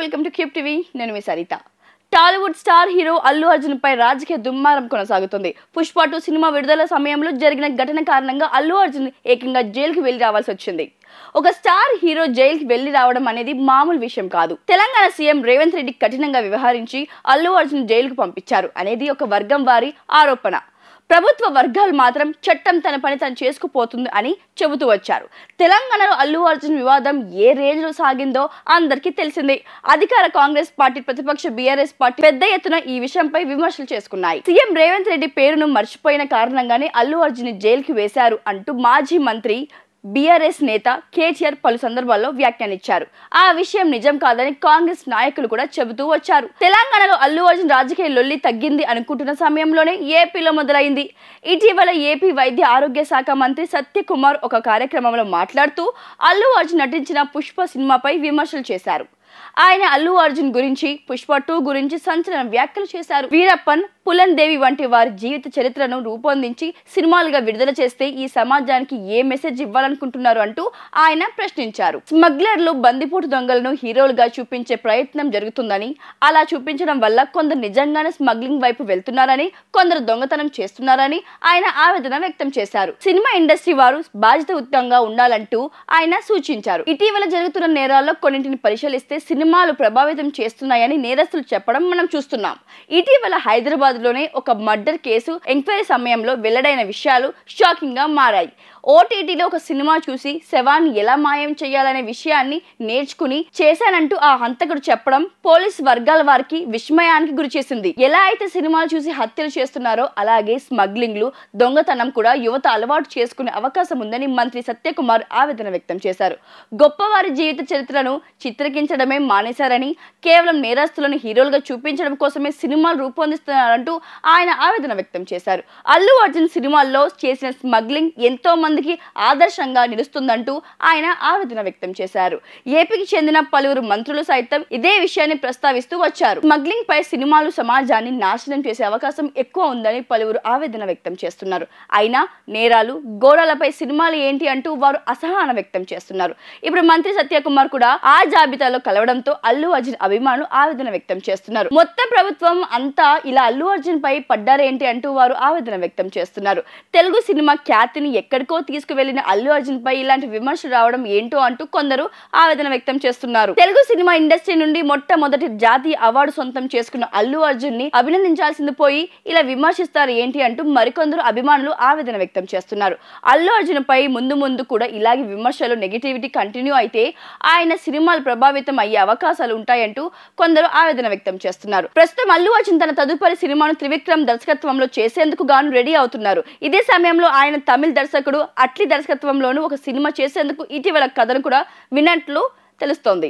Welcome to cube TV. నేను మీ Saritha. Tollywood star hero Allu Arjun పై రాజకీయ దుమ్మారం కొనసాగుతుంది. పుష్ప 2 సినిమా విడుదల సమయంలో జరిగిన ఘటన కారణంగా అల్లు అర్జున్ ఏకంగా జైలుకి వెళ్లి రావాల్సి వచ్చింది. ఒక స్టార్ హీరో జైలుకి వెళ్లి రావడం అనేది మామూలు విషయం కాదు. తెలంగాణ సీఎం రేవంత్ రెడ్డి కఠినంగా వ్యవహరించి అల్లు అర్జున్ జైలుకు పంపించారు అనేది ఒక వర్గం వారి ఆరోపణ. ప్రభుత్వ వర్గాలు మాత్రం చట్టం తన పని తను చేసుకుపోతుంది అని చెబుతూ వచ్చారు. తెలంగాణలో అల్లు అర్జున్ వివాదం ఏ రేంజ్ లో సాగిందో అందరికీ తెలిసిందే. అధికార కాంగ్రెస్ పార్టీ, ప్రతిపక్ష బీఆర్ఎస్ పార్టీ పెద్ద ఎత్తున ఈ విషయంపై విమర్శలు చేసుకున్నాయి. సీఎం రేవంత్ రెడ్డి పేరును మర్చిపోయిన కారణంగానే అల్లు అర్జున్ జైలుకి వేశారు అంటూ మాజీ మంత్రి బీఆర్ఎస్ నేత కేటీఆర్ పలు సందర్భాల్లో వ్యాఖ్యానించారు. ఆ విషయం నిజం కాదని కాంగ్రెస్ నాయకులు కూడా చెబుతూ వచ్చారు. తెలంగాణలో అల్లు అర్జున్ రాజకీయ లొల్లి తగ్గింది అనుకుంటున్న సమయంలోనే ఏపీలో మొదలైంది. ఇటీవల ఏపీ వైద్య ఆరోగ్య శాఖ మంత్రి సత్యకుమార్ ఒక కార్యక్రమంలో మాట్లాడుతూ అల్లు అర్జున్ నటించిన పుష్ప సినిమాపై విమర్శలు చేశారు. ఆయన అల్లు అర్జున్ గురించి, పుష్ప 2 గురించి సంచలన వ్యాఖ్యలు చేశారు. వీరప్పన్, పులన్ దేవి వంటి వారి జీవిత చరిత్రను రూపొందించి సినిమాలుగా విడుదల చేస్తే ఈ సమాజానికి ఏ మెసేజ్ ఇవ్వాలనుకుంటున్నారు అంటూ ఆయన ప్రశ్నించారు. స్మగ్లర్లు, బందిపోటు దొంగలను హీరోలుగా చూపించే ప్రయత్నం జరుగుతుందని, అలా చూపించడం వల్ల కొందరు నిజంగానే స్మగ్లింగ్ వైపు వెళ్తున్నారని, కొందరు దొంగతనం చేస్తున్నారని ఆయన ఆవేదన వ్యక్తం చేశారు. సినిమా ఇండస్ట్రీ వారు బాధ్యతాయుతంగా ఉండాలంటూ ఆయన సూచించారు. ఇటీవల జరుగుతున్న నేరాల్లో కొన్నింటిని పరిశీలిస్తే సినిమాలు ప్రభావితం చేస్తున్నాయని నేరస్తులు చెప్పడం మనం చూస్తున్నాం. ఇటీవల హైదరాబాద్ లోనే ఒక మర్డర్ కేసు ఎంక్వైరీ సమయంలో వెల్లడైన విషయాలు షాకింగ్ గా మారాయి. ఓటీటీలో ఒక సినిమా చూసి శవాన్ని ఎలా మాయం చేయాలనే విషయాన్ని నేర్చుకుని చేశానంటూ ఆ హంతకుడు చెప్పడం పోలీస్ వర్గాల వారికి విస్మయానికి గురి చేసింది. ఎలా అయితే సినిమాలు చూసి హత్యలు చేస్తున్నారో అలాగే స్మగ్లింగ్లు, దొంగతనం కూడా యువత అలవాటు చేసుకునే అవకాశం ఉందని మంత్రి సత్యకుమార్ ఆవేదన వ్యక్తం చేశారు. గొప్పవారి జీవిత చరిత్రను చిత్రీకరించడమే మానేశారని, కేవలం నేరస్తులను హీరోలుగా చూపించడం కోసమే సినిమాలు రూపొందిస్తున్నారంటూ ఆయన ఆవేదన వ్యక్తం చేశారు. అల్లు అర్జున్ సినిమాల్లో చేసిన స్మగ్లింగ్ ఎంతో మందికి ఆదర్శంగా నిలుస్తుందంటూ ఆయన ఆవేదన వ్యక్తం చేశారు. ఏపీకి చెందిన పలువురు మంత్రులు సైతం ఇదే విషయాన్ని ప్రస్తావిస్తూ వచ్చారు. స్మగ్లింగ్ పై సినిమాలు సమాజాన్ని నాశనం చేసే అవకాశం ఎక్కువ ఉందని పలువురు ఆవేదన వ్యక్తం చేస్తున్నారు. అయినా నేరాలు, ఘోరాలపై సినిమాలు ఏంటి అంటూ వారు అసహనం వ్యక్తం చేస్తున్నారు. ఇప్పుడు మంత్రి సత్యకుమార్ కూడా ఆ జాబితాలో కలవడంతో అల్లు అర్జున్ అభిమానులు ఆవేదన వ్యక్తం చేస్తున్నారు. మొత్తం ప్రభుత్వం అంతా ఇలా అల్లు అర్జున్ పై పడ్డారేంటి అంటూ వారు ఆవేదన వ్యక్తం చేస్తున్నారు. తెలుగు సినిమా ఖ్యాతిని ఎక్కడికో తీసుకువెళ్లిన అల్లు అర్జున్ పై ఇలాంటి విమర్శలు రావడం ఏంటో అంటూ కొందరు ఆవేదన వ్యక్తం చేస్తున్నారు. తెలుగు సినిమా ఇండస్ట్రీ నుండి మొట్టమొదటి జాతీయ అవార్డు సొంతం చేసుకున్న అల్లు అర్జున్ ని అభినందించాల్సింది పోయి ఇలా విమర్శిస్తారు ఏంటి అంటూ మరికొందరు అభిమానులు ఆవేదన వ్యక్తం చేస్తున్నారు. అల్లు అర్జున్ పై ముందు కూడా ఇలాగే విమర్శలు, నెగిటివిటీ కంటిన్యూ అయితే ఆయన సినిమాలు ప్రభావితం అయ్యే అవకాశాలు ఉంటాయంటూ కొందరు ఆవేదన వ్యక్తం చేస్తున్నారు. ప్రస్తుతం అల్లు అర్జున్ తన తదుపరి సినిమాను త్రివిక్రమ్ దర్శకత్వంలో చేసేందుకు గాను రెడీ అవుతున్నారు. ఇదే సమయంలో ఆయన తమిళ దర్శకుడు అట్లీ దర్శకత్వంలోనూ ఒక సినిమా చేసేందుకు ఇటీవల కథను కూడా విన్నట్లు తెలుస్తోంది.